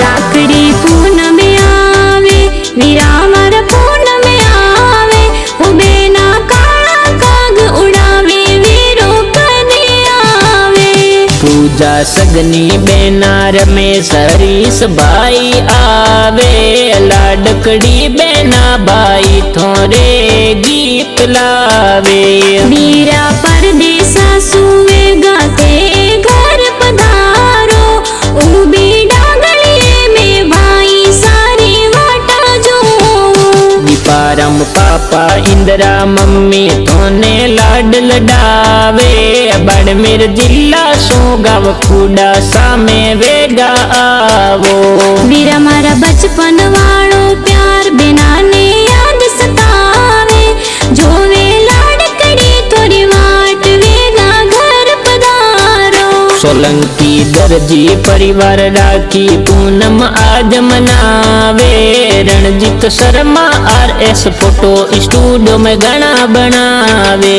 राखड़ी पूनम आवे वीरा मारा पूनम आवे ओ बेना काला काग उड़ावे वीरो कने आवे। पूजा सगनी बेना रमेश हरीश भाई आवे लाडकड़ी बेना भाई थोरे गीत लावे। वीरा परदेसा सुवे गाते घर पधारो उबी डागलिए में भाई सारी वाटा जो। दीपाराम पापा इंदिरा मम्मी तोने लाड लडावे बाड़मेर जिला सोगाव खुड़ा सामे वेगा आवो। वीरा मारा बचपन वालो प्यार बेना ने याद सतावे जोवे लाडकड़ी थोड़ी वाट वेगा घर पधारो। सोलंकी दर्जी परिवार राखी पूनम आज मनावे Ranjit Sharma RS photo studio में गाना बनावे।